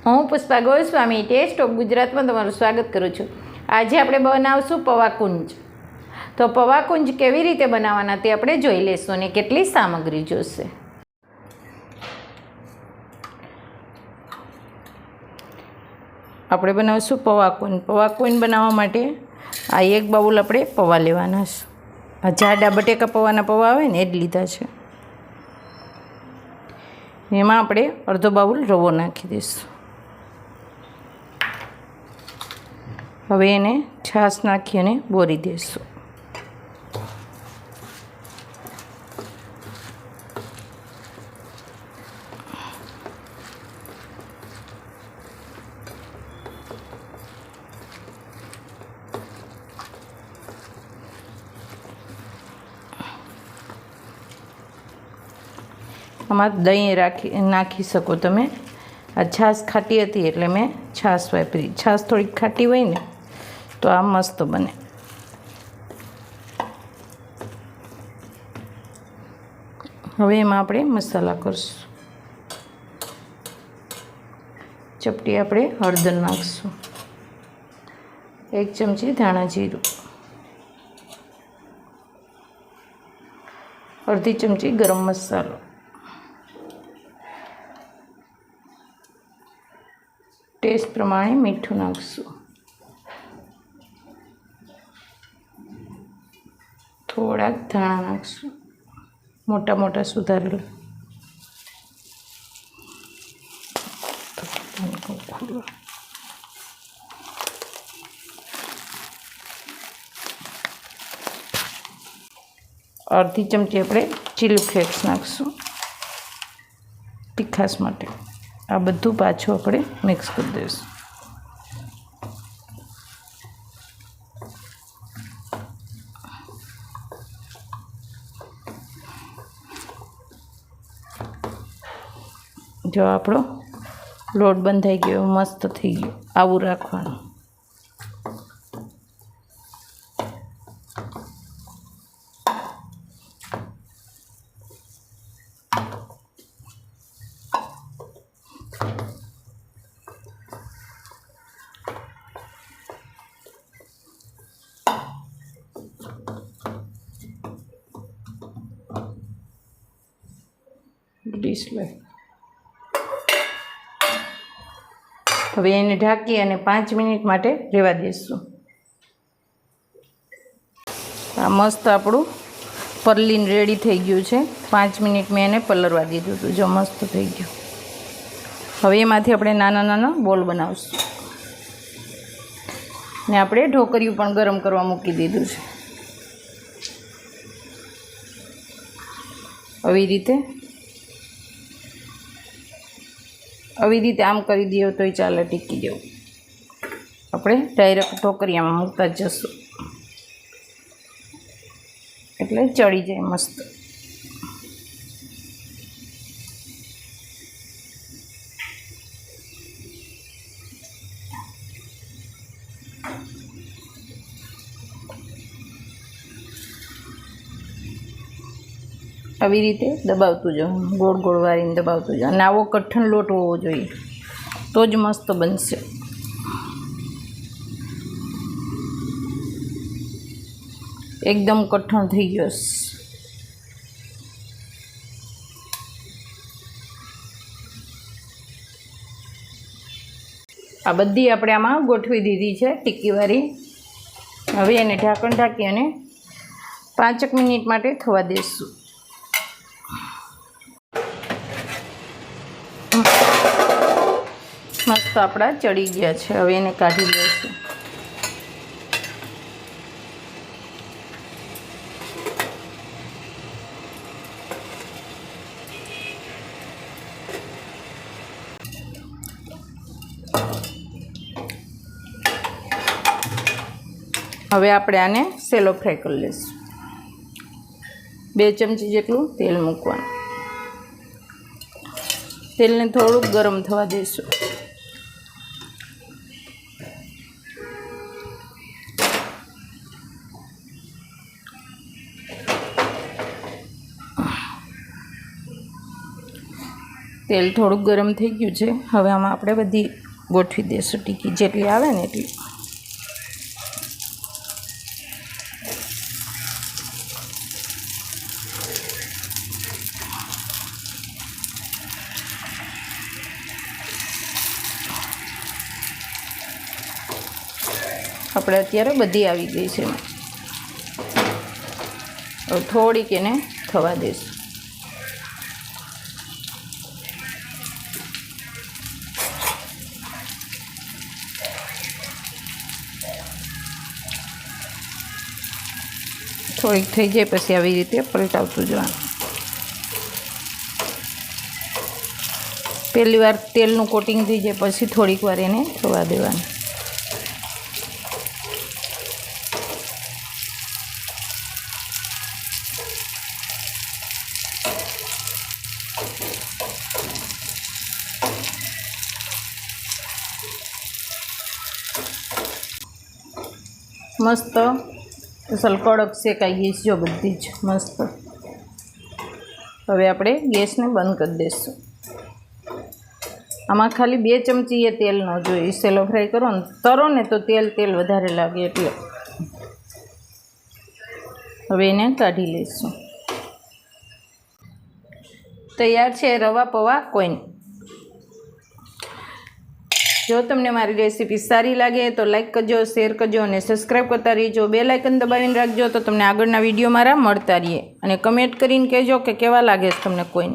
હું Pushpa Goswami test of ગુજરાતમાં તમારું સ્વાગત કરું છું। આજે આપણે બનાવશું પૌવા કુંજ। તો પૌવા કુંજ કેવી રીતે બનાવવાના તે આપણે જોઈ લઈશું અને કેટલી સામગ્રી જોઈશે। આપણે બનાવશું પૌવા કુંજ। પૌવા કુંજ બનાવવા માટે આ એક બાઉલ આપણે પૌવા લેવાના છે। આ જાડા બટેકા પૌવાના પૌવા આવે ને એ જ લીધા છે। એમાં આપણે અડધો બાઉલ રવો નાખી દઈશું। હવે એને છાશ નાખી અને બોરી દઈશું। આમાં દહીં નાખી શકો તમે। આ છાશ ખાટી હતી એટલે મેં છાશ વાપરી। છાશ થોડીક ખાટી હોય ને તો આ મસ્ત બને। હવે એમાં આપણે મસાલા કરશું। ચપટી આપણે હળદર નાખીશું, 1 ચમચી ધાણા જીરું, અડધી ચમચી ગરમ મસાલો, ટેસ્ટ પ્રમાણે મીઠું નાખીશું, થોડાક ધાણા નાખીશું, મોટા મોટા સુધારેલા, અડધી ચમચી આપણે ચીલી ફ્લેક્સ નાખીશું તીખાશ માટે। આ બધું પાછું આપણે મિક્સ કરી દઈશું। જો આપણો લોટ બંધાઈ ગયો, મસ્ત થઈ ગયો, આવું રાખવાનું। હવે એને ઢાંકી અને 5 મિનિટ માટે રહેવા દઈશું। આ મસ્ત આપણું પરલીન રેડી થઈ ગયું છે। 5 મિનિટ મેં એને પલળવા દીધું હતું, જો મસ્ત થઈ ગયું। હવે એમાંથી આપણે નાના નાના બોલ બનાવશું ને આપણે ઢોકળિયું પણ ગરમ કરવા મૂકી દીધું છે। આવી રીતે આમ કરી દઈએ તોય ચાલે, ટીકી જેવું। આપણે ડાયરેક્ટ ઢોકળિયામાં મૂકતા જ જશું એટલે ચડી જાય મસ્ત। આવી રીતે દબાવતું જવાનું, ગોળ ગોળ વાળીને દબાવતું જવાનું। અને આવો કઠણ લોટ હોવો જોઈએ તો જ મસ્ત બનશે। એકદમ કઠણ થઈ ગયો છે। આ બધી આપણે આમાં ગોઠવી દીધી છે ટીક્કીવાળી। હવે એને ઢાંકણ ઢાંકી અને 5 મિનિટ માટે થવા દઈશું। મસ્ત આપણા ચડી ગયા છે। હવે એને કાઢી લઈશું। હવે આપણે આને સેલો ફ્રાય કરી લઈશું। 2 ચમચી જેટલું તેલ મૂકવાનું। તેલને થોડુંક ગરમ થવા દઈશું। તેલ થોડુંક ગરમ થઈ ગયું છે. હવે આમાં આપણે બધી ગોઠવી દઈશું, ટીકી જેટલી આવે ને એટલી. આપણે અત્યારે બધી આવી ગઈ છે. હવે થોડીક એને થવા દઈશું. થોડીક થઈ જાય પછી આવી રીતે પલટાવતું જવાનું. પહેલી વાર તેલનું કોટિંગ થઈ જાય પછી થોડીક વાર એને થવા દેવાનું. મસ્ત અસલ કડક શેકાઈ ગઈ છે જો બધી જ મસ્ત. હવે આપણે ગેસને બંધ કરી દઈશું. આમાં ખાલી 2 ચમચી એ તેલ ન જોઈએ. સેલો ફ્રાય કરો ને તરો ને તો તેલ વધારે લાગે એટલે. હવે એને કાઢી લઈશું. તૈયાર છે રવા પૌવા કોઈન. જો તમને મારી રેસીપી સારી લાગે તો લાઈક કરજો, શેર કરજો અને સબસ્ક્રાઈબ કરતા રહીજો. બેલ આઇકન દબાવીને રાખજો તો તમને આગળના વિડીયો મારા મળતા રહીએ. અને કમેન્ટ કરીને કહેજો કે કેવા લાગે છે તમને કોઈન.